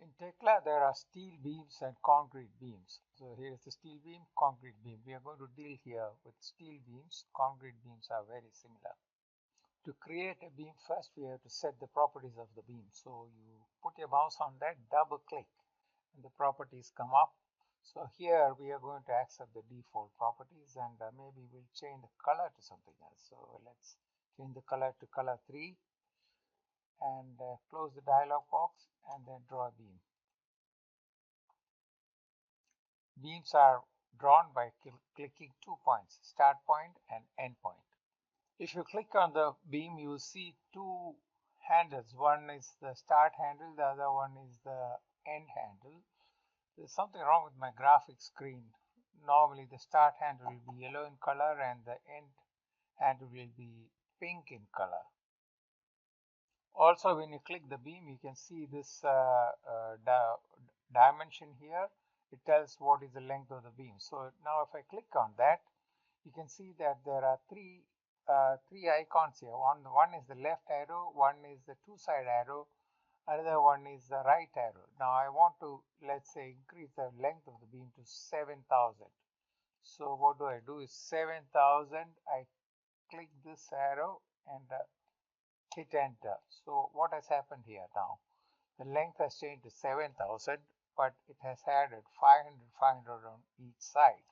In Tekla, there are steel beams and concrete beams. So here is the steel beam, concrete beam. We are going to deal here with steel beams. Concrete beams are very similar. To create a beam, first we have to set the properties of the beam. So you put your mouse on that, double click, and the properties come up. So here we are going to accept the default properties, and maybe we'll change the color to something else. So let's change the color to color 3 and close the dialog box and then draw a beam. Beams are drawn by clicking 2 points, start point and end point. If you click on the beam, you see two handles. One is the start handle, the other one is the end handle. There's something wrong with my graphics screen. Normally the start handle will be yellow in color and the end handle will be pink in color. Also, when you click the beam, you can see this dimension here. It tells what is the length of the beam. So now if I click on that, you can see that there are three icons here. One is the left arrow, one is the two-side arrow, another one is the right arrow. Now I want to, let's say, increase the length of the beam to 7,000. So what do is 7,000. I click this arrow and hit enter. So what has happened here now? The length has changed to 7,000, but it has added 500 on each side.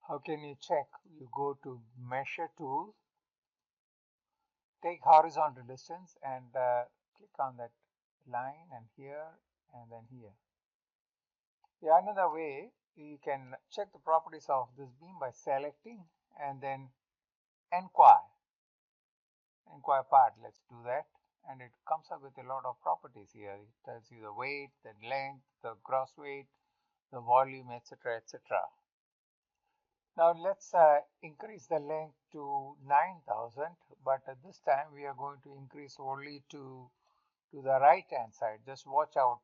How can you check? You go to measure tool, take horizontal distance and click on that line and here and then here. Yeah, another way you can check the properties of this beam by selecting and then inquire part. Let's do that, and it comes up with a lot of properties here. It tells you the weight, the length, the gross weight, the volume, etc., etc. Now let's increase the length to 9,000, but this time we are going to increase only to the right hand side. Just watch out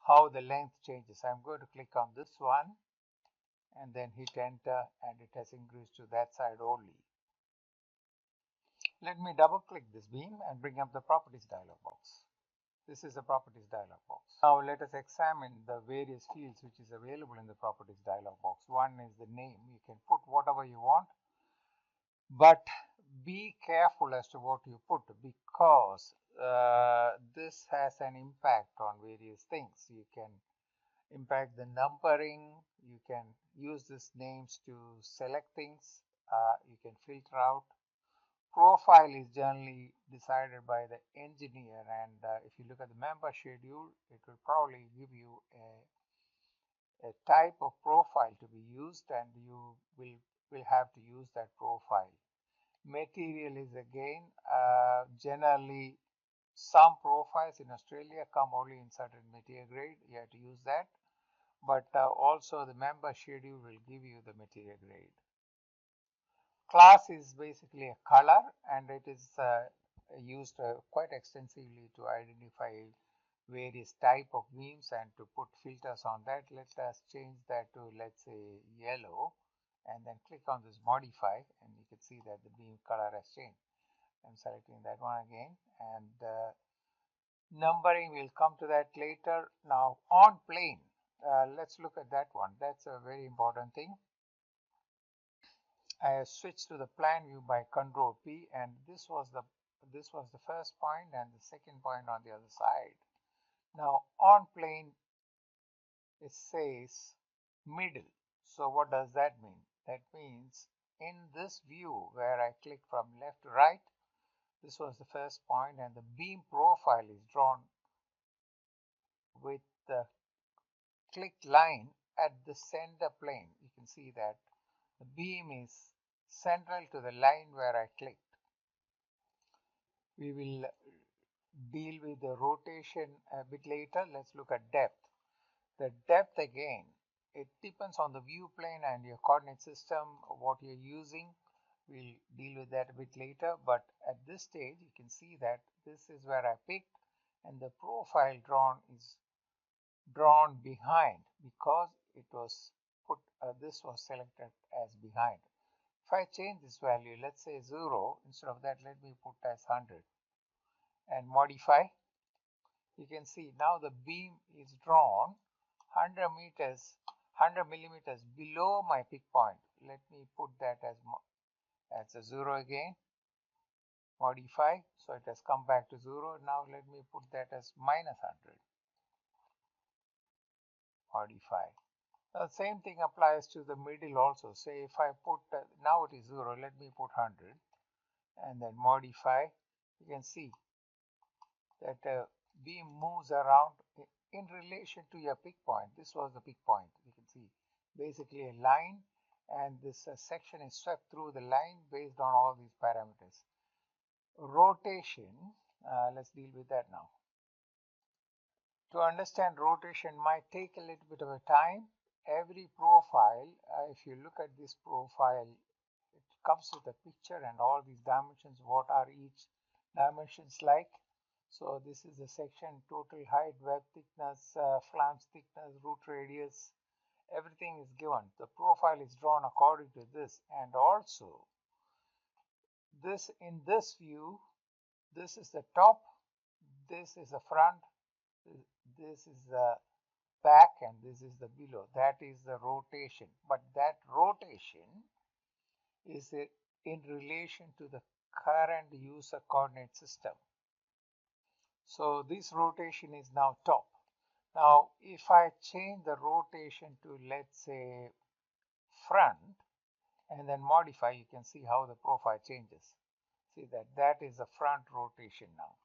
how the length changes. I'm going to click on this one and then hit enter, and it has increased to that side only. Let me double click this beam and bring up the properties dialog box. This is the properties dialog box. Now let us examine the various fields which is available in the properties dialog box. One is the name. You can put whatever you want, but be careful as to what you put, because this has an impact on various things. You can impact the numbering, you can use these names to select things, you can filter out. Profile is generally decided by the engineer, and if you look at the member schedule, it will probably give you a type of profile to be used, and you will have to use that profile. Material is again generally some profiles in Australia come only in certain material grade. You have to use that, but also the member schedule will give you the material grade. Class is basically a color, and it is used quite extensively to identify various type of beams and to put filters on that. Let us change that to, let's say, yellow, and then click on this modify, and you can see that the beam color has changed. I'm selecting that one again, and numbering, we'll come to that later. Now on plane, let's look at that one. That's a very important thing. I switched to the plan view by Control P, and this was the first point and the second point on the other side. Now on plane, it says middle. So what does that mean? That means in this view where I click from left to right, this was the first point, and the beam profile is drawn with the clicked line at the center plane. You can see that the beam is central to the line where I clicked. We will deal with the rotation a bit later. Let's look at depth. The depth again, it depends on the view plane and your coordinate system, what you're using. We'll deal with that a bit later, but at this stage you can see that this is where I picked, and the profile drawn is drawn behind because it was put, this was selected as behind. If I change this value, let's say 0, instead of that let me put as 100, and modify. You can see now the beam is drawn 100 meters, 100 millimeters below my peak point. Let me put that as a 0 again. Modify, so it has come back to 0. Now let me put that as minus 100. Modify. The same thing applies to the middle also. Say if I put, now it is 0, let me put 100 and then modify. You can see that beam moves around in relation to your peak point. This was the peak point. You can see basically a line, and this section is swept through the line based on all these parameters. Rotation, let's deal with that now. To understand rotation might take a little bit of a time. Every profile, if you look at this profile, it comes with a picture and all these dimensions, what are each dimensions like. So this is the section: total height, web thickness, flange thickness, root radius, everything is given. The profile is drawn according to this, and also this, in this view, this is the top, this is the front, this is the back, and this is the below. That is the rotation, but that rotation is in relation to the current user coordinate system. So this rotation is now top. Now if I change the rotation to, let's say, front, and then modify, you can see how the profile changes. See that is the front rotation now.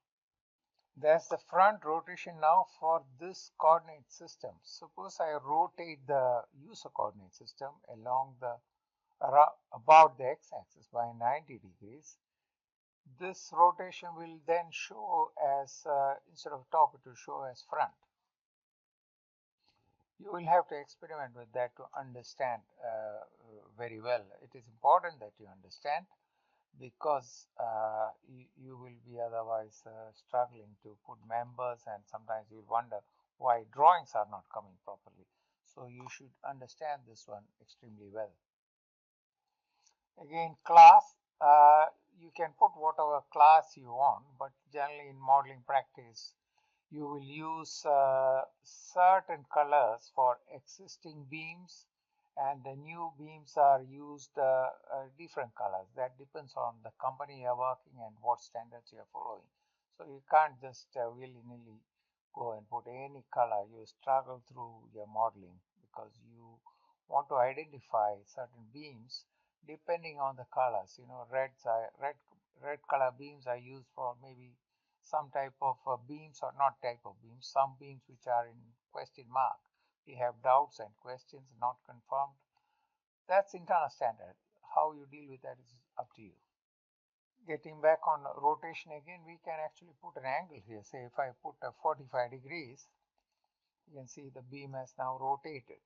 There's the front rotation now for this coordinate system. Suppose I rotate the user coordinate system along the about the x-axis by 90 degrees. This rotation will then show as, instead of top, it will show as front. You will have to experiment with that to understand very well. It is important that you understand, because you will be otherwise struggling to put members, and sometimes you will wonder why drawings are not coming properly. So you should understand this one extremely well. Again, class, you can put whatever class you want, but generally in modeling practice you will use certain colors for existing beams, and the new beams are used different colors. That depends on the company you are working and what standards you are following. So you can't just willy-nilly go and put any color. You struggle through your modeling because you want to identify certain beams depending on the colors. You know, red color beams are used for maybe some type of beams, or not type of beams, some beams which are in question mark. We have doubts and questions, not confirmed. That's internal standard. How you deal with that is up to you. Getting back on rotation again, we can actually put an angle here. Say if I put a 45 degrees, you can see the beam has now rotated.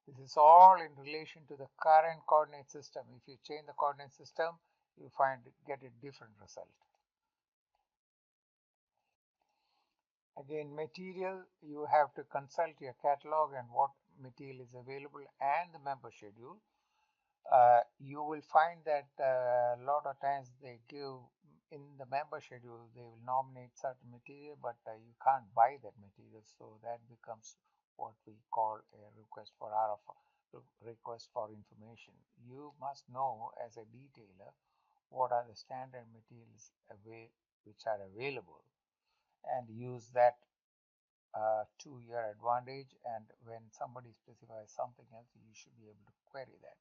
This is all in relation to the current coordinate system. If you change the coordinate system, you get a different result. Again, material, you have to consult your catalog and what material is available and the member schedule. You will find that a lot of times they give in the member schedule, they will nominate certain material, but you can't buy that material. So that becomes what we call a request for RF, request for information. You must know as a detailer what are the standard materials which are available, and use that to your advantage. And when somebody specifies something else, you should be able to query that.